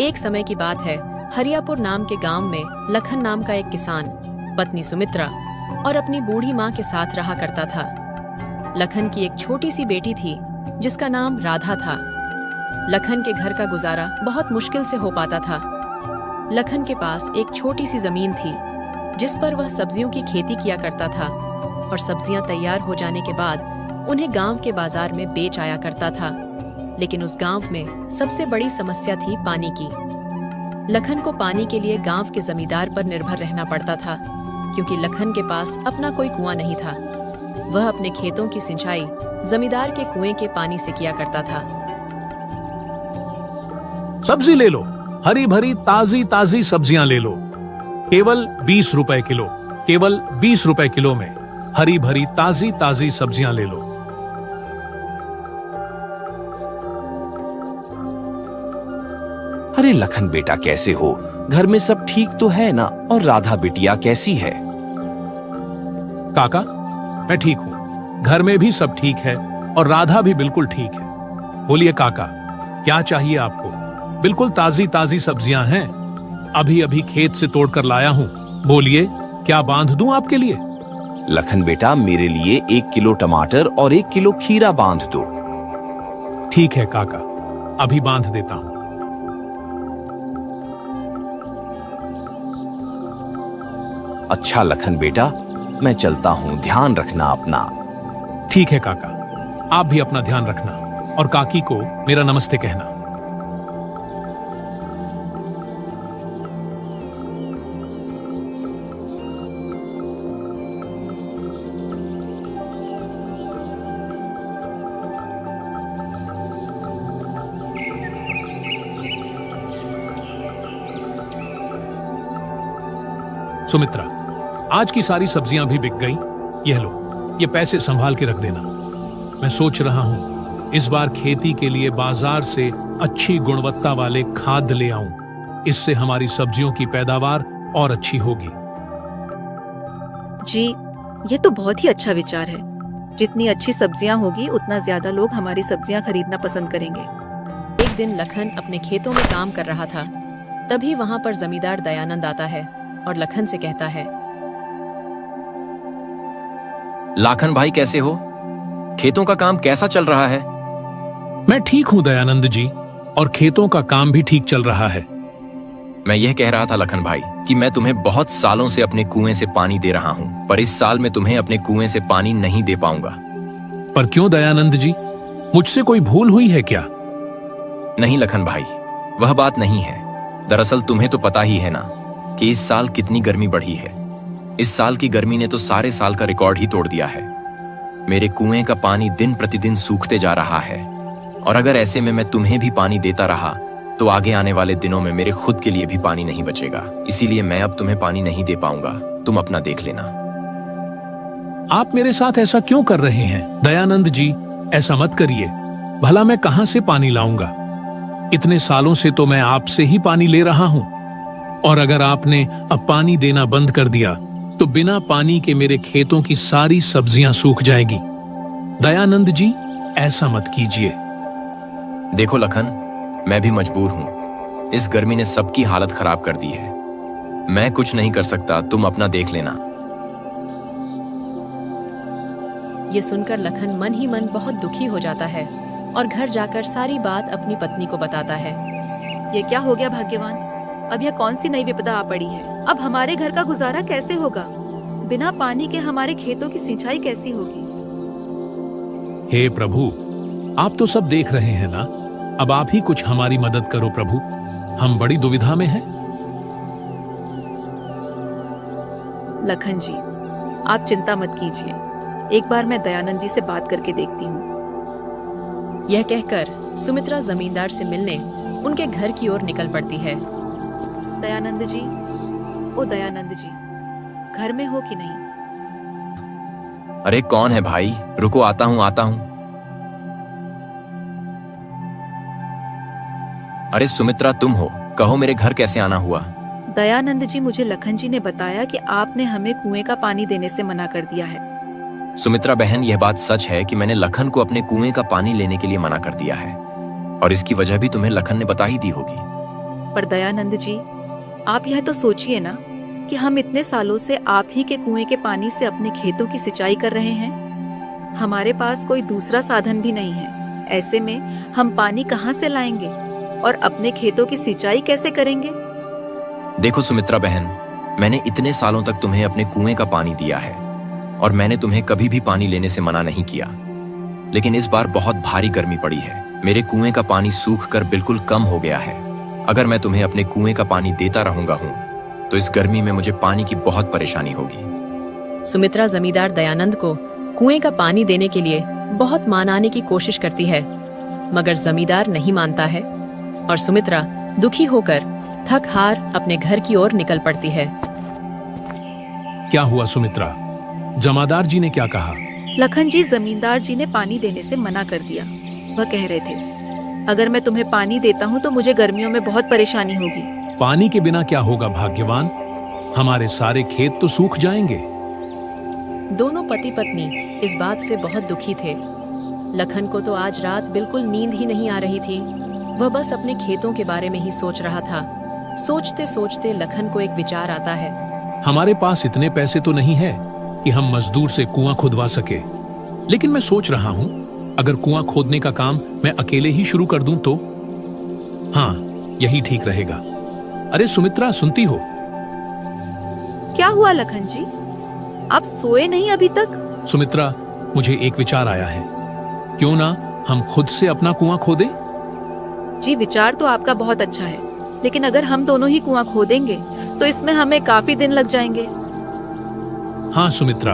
एक समय की बात है, हरियापुर नाम के गांव में लखन नाम का एक किसान पत्नी सुमित्रा और अपनी बूढ़ी माँ के साथ रहा करता था। लखन की एक छोटी सी बेटी थी जिसका नाम राधा था। लखन के घर का गुजारा बहुत मुश्किल से हो पाता था। लखन के पास एक छोटी सी जमीन थी जिस पर वह सब्जियों की खेती किया करता था और सब्जियां तैयार हो जाने के बाद उन्हें गांव के बाजार में बेच आया करता था। लेकिन उस गांव में सबसे बड़ी समस्या थी पानी की। लखन को पानी के लिए गांव के जमींदार पर निर्भर रहना पड़ता था, क्योंकि लखन के पास अपना कोई कुआं नहीं था। वह अपने खेतों की सिंचाई जमींदार के कुएं के पानी से किया करता था। सब्जी ले लो, हरी भरी ताजी ताजी सब्जियां ले लो, केवल 20 रुपए किलो। केवल 20 रुपए किलो में हरी भरी ताजी ताजी सब्जियां ले लो। अरे लखन बेटा, कैसे हो? घर में सब ठीक तो है ना? और राधा बिटिया कैसी है? काका, मैं ठीक हूँ। घर में भी सब ठीक है और राधा भी बिल्कुल ठीक है। बोलिए काका, क्या चाहिए आपको? बिल्कुल ताजी ताजी सब्जियां हैं, अभी अभी खेत से तोड़कर लाया हूँ। बोलिए, क्या बांध दूं आपके लिए? लखन बेटा, मेरे लिए 1 किलो टमाटर और 1 किलो खीरा बांध दो। ठीक है काका, अभी बांध देता हूँ। अच्छा लखन बेटा, मैं चलता हूँ, ध्यान रखना अपना। ठीक है काका, आप भी अपना ध्यान रखना और काकी को मेरा नमस्ते कहना। सुमित्रा, आज की सारी सब्जियां भी बिक गईं। यह लो, ये पैसे संभाल के रख देना। मैं सोच रहा हूं इस बार खेती के लिए बाजार से अच्छी गुणवत्ता वाले खाद ले आऊं। इससे हमारी सब्जियों की पैदावार और अच्छी होगी। जी, ये तो बहुत ही अच्छा विचार है। जितनी अच्छी सब्जियां होगी उतना ज्यादा लोग हमारी सब्जियां खरीदना पसंद करेंगे। एक दिन लखन अपने खेतों में काम कर रहा था। तभी वहां पर जमींदार दयानंद आता है और लखन से कहता है, लाखन भाई कैसे हो? खेतों का काम कैसा चल रहा है? मैं ठीक हूं दयानंद जी, और खेतों का काम भी ठीक चल रहा है। मैं यह कह रहा था लखन भाई कि मैं तुम्हें बहुत सालों से अपने कुएं से पानी दे रहा हूं, पर इस साल मैं तुम्हें अपने कुएं से पानी नहीं दे पाऊंगा। पर क्यों दयानंद जी, मुझसे कोई भूल हुई है क्या? नहीं लखन भाई, वह बात नहीं है। दरअसल तुम्हें तो पता ही है ना कि इस साल कितनी गर्मी बढ़ी है। इस साल की गर्मी ने तो सारे साल का रिकॉर्ड ही तोड़ दिया है। मेरे कुएं का पानी दिन प्रतिदिन सूखते जा रहा है, और अगर ऐसे में मैं तुम्हें भी पानी देता रहा तो आगे आने वाले दिनों में मेरे खुद के लिए भी पानी नहीं बचेगा। इसीलिए मैं अब तुम्हें पानी नहीं दे पाऊंगा, तुम अपना देख लेना। आप मेरे साथ ऐसा क्यों कर रहे हैं दयानंद जी? ऐसा मत करिए। भला मैं कहां से पानी लाऊंगा? इतने सालों से तो मैं आपसे ही पानी ले रहा हूं, और अगर आपने अब पानी देना बंद कर दिया तो बिना पानी के मेरे खेतों की सारी सब्जियां सूख जाएगी। दयानंद जी, ऐसा मत कीजिए। देखो लखन, मैं भी मजबूर हूं। इस गर्मी ने सबकी हालत खराब कर दी है। मैं कुछ नहीं कर सकता, तुम अपना देख लेना। ये सुनकर लखन मन ही मन बहुत दुखी हो जाता है और घर जाकर सारी बात अपनी पत्नी को बताता है। ये क्या हो गया भाग्यवान? अब यह कौन सी नई विपदा आ पड़ी है? अब हमारे घर का गुजारा कैसे होगा? बिना पानी के हमारे खेतों की सिंचाई कैसी होगी? हे प्रभु, आप तो सब देख रहे हैं ना। अब आप ही कुछ हमारी मदद करो प्रभु, हम बड़ी दुविधा में हैं। लखन जी, आप चिंता मत कीजिए। एक बार मैं दयानंद जी से बात करके देखती हूँ। यह कहकर सुमित्रा जमींदार से मिलने उनके घर की ओर निकल पड़ती है। दयानंद जी, ओ दयानंद जी, घर में हो कि नहीं? अरे कौन है भाई? रुको, आता हूं आता हूं। अरे सुमित्रा, तुम हो? कहो मेरे घर कैसे आना हुआ? दयानंद जी, मुझे लखन जी ने बताया कि आपने हमें कुएं का पानी देने से मना कर दिया है। सुमित्रा बहन, यह बात सच है कि मैंने लखन को अपने कुएं का पानी लेने के लिए मना कर दिया है, और इसकी वजह भी तुम्हें लखन ने बता ही दी होगी। पर दयानंद जी, आप यह तो सोचिए ना कि हम इतने सालों से आप ही के कुएं के पानी से अपने खेतों की सिंचाई कर रहे हैं। हमारे पास कोई दूसरा साधन भी नहीं है। ऐसे में हम पानी कहाँ से लाएंगे और अपने खेतों की सिंचाई कैसे करेंगे? देखो सुमित्रा बहन, मैंने इतने सालों तक तुम्हें अपने कुएं का पानी दिया है और मैंने तुम्हें कभी भी पानी लेने से मना नहीं किया। लेकिन इस बार बहुत भारी गर्मी पड़ी है। मेरे कुएं का पानी सूख कर बिल्कुल कम हो गया है। अगर मैं तुम्हें अपने कुएं का पानी देता रहूंगा तो इस गर्मी में मुझे पानी की बहुत परेशानी होगी। सुमित्रा जमींदार दयानंद को कुएं का पानी देने के लिए बहुत मनाने की कोशिश करती है, मगर जमींदार नहीं मानता है और सुमित्रा दुखी होकर थक हार अपने घर की ओर निकल पड़ती है। क्या हुआ सुमित्रा? जमादार जी ने क्या कहा? लखन जी, जमींदार जी ने पानी देने से मना कर दिया। वह कह रहे थे, अगर मैं तुम्हें पानी देता हूँ तो मुझे गर्मियों में बहुत परेशानी होगी। पानी के बिना क्या होगा भाग्यवान? हमारे सारे खेत तो सूख जाएंगे। दोनों पति पत्नी इस बात से बहुत दुखी थे। लखन को तो आज रात बिल्कुल नींद ही नहीं आ रही थी। वह बस अपने खेतों के बारे में ही सोच रहा था। सोचते सोचते लखन को एक विचार आता है। हमारे पास इतने पैसे तो नहीं है कि हम मजदूर से कुआं खुदवा सके, लेकिन मैं सोच रहा हूं अगर कुआं खोदने का काम मैं अकेले ही शुरू कर दूं तो? हाँ, यही ठीक रहेगा। अरे सुमित्रा, सुनती हो? क्या हुआ लखन जी? आप सोए नहीं अभी तक? सुमित्रा, मुझे एक विचार आया है। क्यों ना हम खुद से अपना कुआं खोदें? जी, विचार तो आपका बहुत अच्छा है, लेकिन अगर हम दोनों ही कुआं खोदेंगे तो इसमें हमें काफी दिन लग जाएंगे। हाँ सुमित्रा,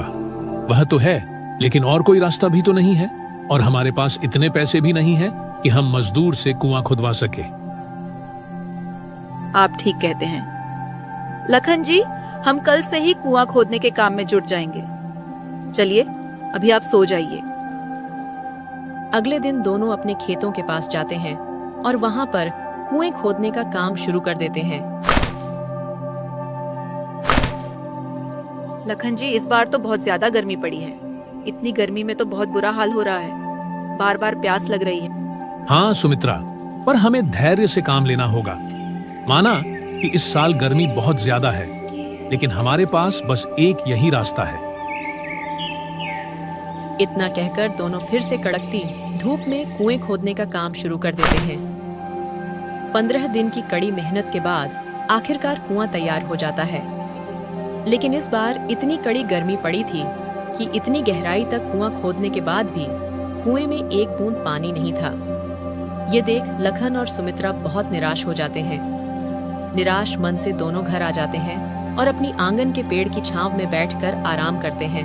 वह तो है, लेकिन और कोई रास्ता भी तो नहीं है और हमारे पास इतने पैसे भी नहीं है कि हम मजदूर से कुआं खुदवा सके। आप ठीक कहते हैं लखन जी, हम कल से ही कुआं खोदने के काम में जुट जाएंगे। चलिए, अभी आप सो जाइए। अगले दिन दोनों अपने खेतों के पास जाते हैं और वहां पर कुएं खोदने का काम शुरू कर देते हैं। लखन जी, इस बार तो बहुत ज्यादा गर्मी पड़ी है। इतनी गर्मी में तो बहुत बुरा हाल हो रहा है। बार बार प्यास लग रही है। हाँ सुमित्रा, पर हमें धैर्य से काम लेना होगा। माना कि इस साल गर्मी बहुत ज्यादा है, लेकिन हमारे पास बस एक यही रास्ता है। इतना कहकर दोनों फिर से कड़कती धूप में कुएं खोदने का काम शुरू कर देते हैं। 15 दिन की कड़ी मेहनत के बाद आखिरकार कुआं तैयार हो जाता है। लेकिन इस बार इतनी कड़ी गर्मी पड़ी थी कि इतनी गहराई तक कुआं खोदने के बाद भी कुएं में एक बूंद पानी नहीं था। ये देख लखन और सुमित्रा बहुत निराश हो जाते हैं। निराश मन से दोनों घर आ जाते हैं और अपनी आंगन के पेड़ की छांव में बैठकर आराम करते हैं।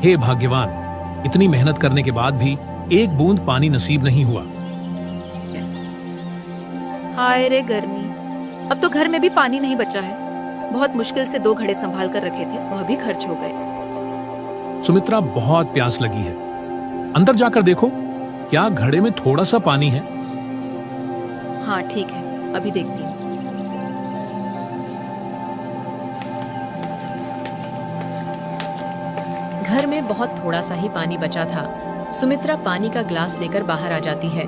हे भाग्यवान, इतनी मेहनत करने के बाद भी एक बूंद पानी नसीब नहीं हुआ। हाय रे गर्मी, अब तो घर में भी पानी नहीं बचा है। बहुत मुश्किल से 2 घड़े संभाल कर रखे थे, वह भी खर्च हो गए। सुमित्रा, बहुत प्यास लगी है। अंदर जाकर देखो, क्या घड़े में थोड़ा सा पानी है? हाँ ठीक है, अभी देखती हूँ। घर में बहुत थोड़ा सा ही पानी बचा था। सुमित्रा पानी का ग्लास लेकर बाहर आ जाती है।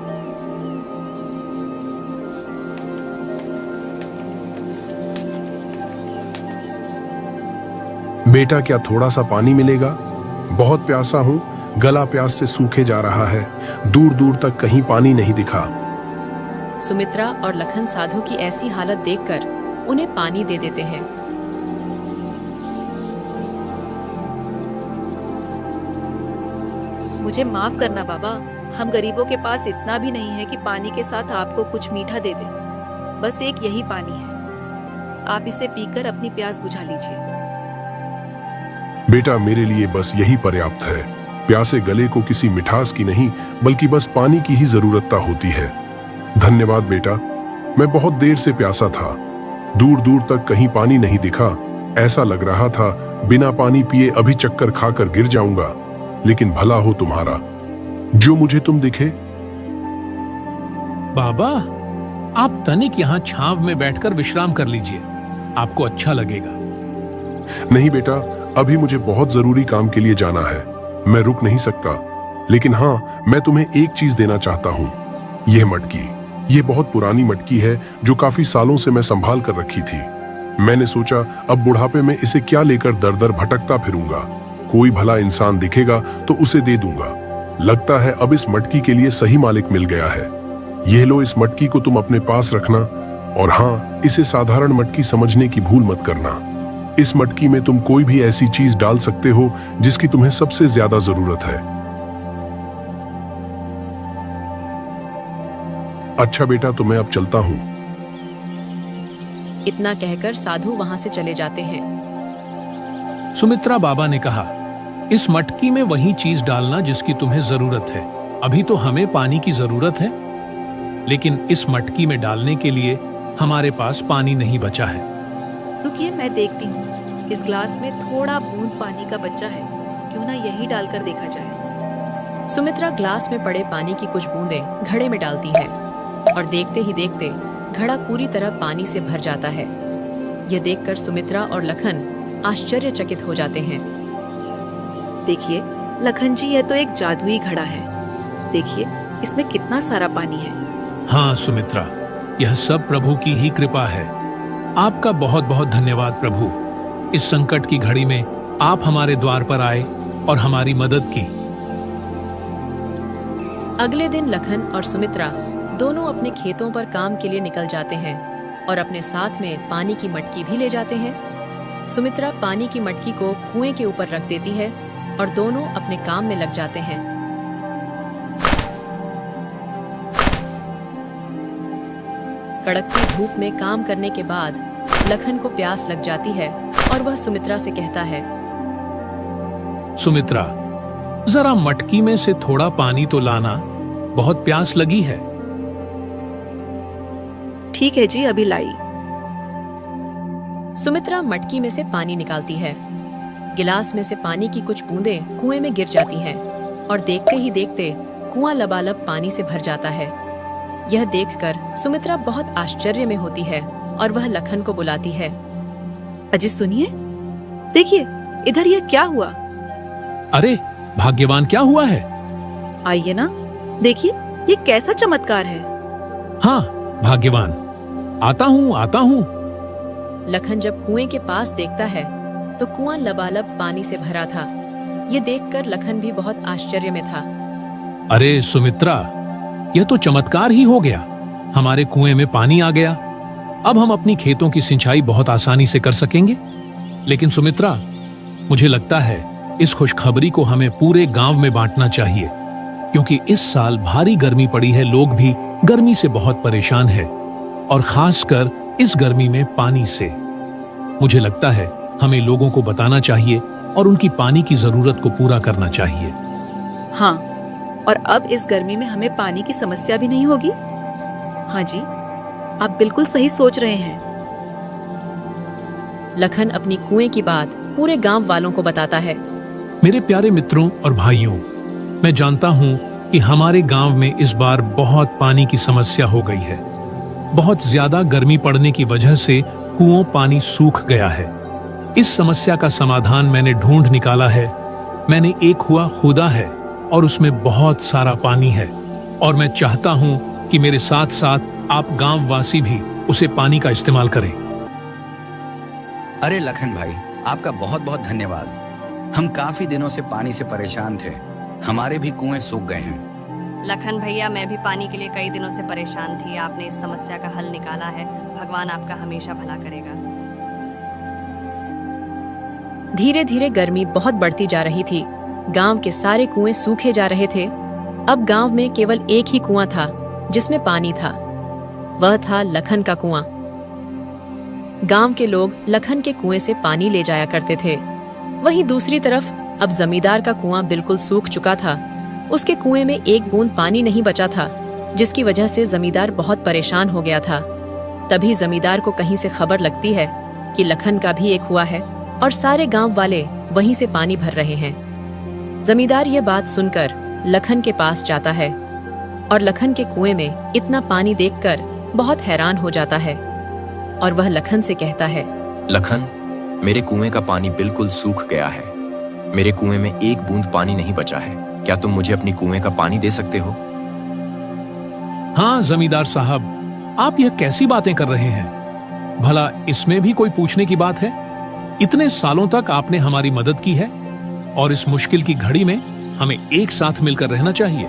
बेटा, क्या थोड़ा सा पानी मिलेगा? बहुत प्यासा हूँ, गला प्यास से सूखे जा रहा है। दूर दूर तक कहीं पानी नहीं दिखा। सुमित्रा और लखन साधु की ऐसी हालत देखकर उन्हें पानी दे देते हैं। मुझे माफ करना बाबा, हम गरीबों के पास इतना भी नहीं है कि पानी के साथ आपको कुछ मीठा दे दें। बस एक यही पानी है, आप इसे पीकर अपनी प्यास बुझा लीजिए। बेटा, मेरे लिए बस यही पर्याप्त है। प्यासे गले को किसी मिठास की नहीं, बल्कि बस पानी की ही जरूरत होती है। धन्यवाद बेटा, मैं बहुत देर से प्यासा था। दूर दूर तक कहीं पानी नहीं दिखा। ऐसा लग रहा था बिना पानी पिए अभी चक्कर खाकर गिर जाऊंगा। लेकिन भला हो तुम्हारा, जो मुझे तुम दिखे। बाबा, आप तनिक यहाँ छांव में बैठकर विश्राम कर लीजिए, आपको अच्छा लगेगा। नहीं बेटा, अभी मुझे बहुत जरूरी काम के लिए जाना है, मैं रुक नहीं सकता। लेकिन हाँ, मैं तुम्हें एक चीज देना चाहता हूँ, यह मटकी। ये बहुत पुरानी मटकी है जो काफी सालों से मैं संभाल कर रखी थी। मैंने सोचा अब बुढ़ापे में इसे क्या लेकर दर दर भटकता फिरूंगा, कोई भला इंसान दिखेगा तो उसे दे दूंगा। लगता है अब इस मटकी के लिए सही मालिक मिल गया है। ये लो, इस मटकी को तुम अपने पास रखना, और हाँ, इसे साधारण मटकी समझने की भूल मत करना। इस मटकी में तुम कोई भी ऐसी चीज डाल सकते हो जिसकी तुम्हें सबसे ज्यादा जरूरत है। अच्छा बेटा, तो मैं अब चलता हूँ। इतना कहकर साधु वहां से चले जाते हैं। सुमित्रा बाबा ने कहा, इस मटकी में वही चीज डालना जिसकी तुम्हें जरूरत है। अभी तो हमें पानी की जरूरत है, लेकिन इस मटकी में डालने के लिए हमारे पास पानी नहीं बचा है। रुकिए, मैं देखती हूँ। इस ग्लास में थोड़ा बूंद पानी का बचा है, क्यों ना यही डालकर देखा जाए। सुमित्रा ग्लास में पड़े पानी की कुछ बूंदें घड़े में डालती है और देखते ही देखते घड़ा पूरी तरह पानी से भर जाता है। यह देखकर सुमित्रा और लखन आश्चर्यचकित हो जाते हैं। देखिए लखन जी, यह तो एक जादुई घड़ा है। देखिए इसमें कितना सारा पानी है। हाँ सुमित्रा, यह सब प्रभु की ही कृपा है। आपका बहुत बहुत धन्यवाद प्रभु। इस संकट की घड़ी में आप हमारे द्वार पर आए और हमारी मदद की। अगले दिन लखन और सुमित्रा दोनों अपने खेतों पर काम के लिए निकल जाते हैं और अपने साथ में पानी की मटकी भी ले जाते हैं। सुमित्रा पानी की मटकी को कुएं के ऊपर रख देती है और दोनों अपने काम में लग जाते हैं। कड़कती धूप में काम करने के बाद लखन को प्यास लग जाती है और वह सुमित्रा से कहता है, सुमित्रा, जरा मटकी में से थोड़ा पानी तो लाना, बहुत प्यास लगी है। ठीक है जी, अभी लाई। सुमित्रा मटकी में से पानी निकालती है। गिलास में से पानी की कुछ बूंदें कुएं में गिर जाती हैं और देखते ही देखते कुआं लबालब पानी से भर जाता है। यह देखकर सुमित्रा बहुत आश्चर्य में होती है और वह लखन को बुलाती है। अजी सुनिए, देखिए इधर यह क्या हुआ। अरे भाग्यवान, क्या हुआ है? आइए ना, देखिए ये कैसा चमत्कार है। हाँ भाग्यवान, आता हूँ। लखन जब कुएं के पास देखता है तो कुआं लबालब पानी से भरा था। ये देखकर लखन भी बहुत आश्चर्य में था। अरे सुमित्रा, यह तो चमत्कार ही हो गया। हमारे कुएं में पानी आ गया। अब हम अपनी खेतों की सिंचाई बहुत आसानी से कर सकेंगे। लेकिन सुमित्रा, मुझे लगता है इस खुशखबरी को हमें पूरे गांव में बांटना चाहिए, क्योंकि इस साल भारी गर्मी पड़ी है। लोग भी गर्मी से बहुत परेशान हैं, और खासकर इस गर्मी में पानी से। मुझे लगता है हमें लोगों को बताना चाहिए और उनकी पानी की जरूरत को पूरा करना चाहिए। हाँ, और अब इस गर्मी में हमें पानी की समस्या भी नहीं होगी। हाँ जी, आप बिल्कुल सही सोच रहे हैं। लखन अपनी कुएं की बात पूरे गांव वालों को बताता है। मेरे प्यारे मित्रों और भाइयों, मैं जानता हूं कि हमारे गांव में इस बार बहुत पानी की समस्या हो गई है। बहुत ज्यादा गर्मी पड़ने की वजह से कुओं पानी सूख गया है। इस समस्या का समाधान मैंने ढूंढ निकाला है। मैंने एक कुआं खोदा है और उसमें बहुत सारा पानी है, और मैं चाहता हूं कि मेरे साथ साथ आप गांव वासी भी उसे पानी का इस्तेमाल करें। अरे लखन भाई, आपका बहुत बहुत धन्यवाद। हम काफी दिनों से पानी से परेशान थे। हमारे भी कुएं सूख गए हैं। लखन भैया, मैं भी पानी के लिए कई दिनों से परेशान थी। आपने इस समस्या का हल निकाला है। भगवान आपका हमेशा भला करेगा। धीरे धीरे गर्मी बहुत बढ़ती जा रही थी। गांव के सारे कुएं सूखे जा रहे थे। अब गांव में केवल एक ही कुआं था जिसमें पानी था। वह था लखन का कुआं। गांव के लोग लखन के कुएं से पानी ले जाया करते थे। वहीं दूसरी तरफ अब जमींदार का कुआं बिल्कुल सूख चुका था। उसके कुएं में एक बूंद पानी नहीं बचा था, जिसकी वजह से जमींदार बहुत परेशान हो गया था। तभी जमींदार को कहीं से खबर लगती है कि लखन का भी एक कुआं है और सारे गांव वाले वहीं से पानी भर रहे हैं। जमींदार यह बात सुनकर लखन के पास जाता है और लखन के कुएं में इतना पानी देखकर बहुत हैरान हो जाता है, और वह लखन से कहता है, लखन, मेरे कुएं का पानी बिल्कुल सूख गया है। मेरे कुएं में एक बूंद पानी नहीं बचा है। क्या तुम मुझे अपनी कुएं का पानी दे सकते हो? हाँ जमींदार साहब, आप यह कैसी बातें कर रहे हैं? भला इसमें भी कोई पूछने की बात है? इतने सालों तक आपने हमारी मदद की है और इस मुश्किल की घड़ी में हमें एक साथ मिलकर रहना चाहिए।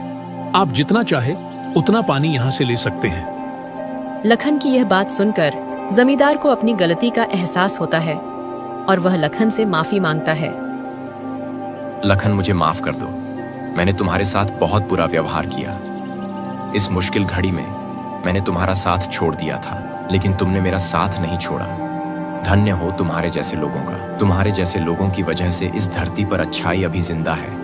आप जितना चाहे उतना पानी यहाँ से ले सकते हैं। लखन की यह बात सुनकर जमींदार को अपनी गलती का एहसास होता है और वह लखन से माफी मांगता है। लखन, मुझे माफ कर दो। मैंने तुम्हारे साथ बहुत बुरा व्यवहार किया। इस मुश्किल घड़ी में मैंने तुम्हारा साथ छोड़ दिया था, लेकिन तुमने मेरा साथ नहीं छोड़ा। धन्य हो तुम्हारे जैसे लोगों का। तुम्हारे जैसे लोगों की वजह से इस धरती पर अच्छाई अभी जिंदा है।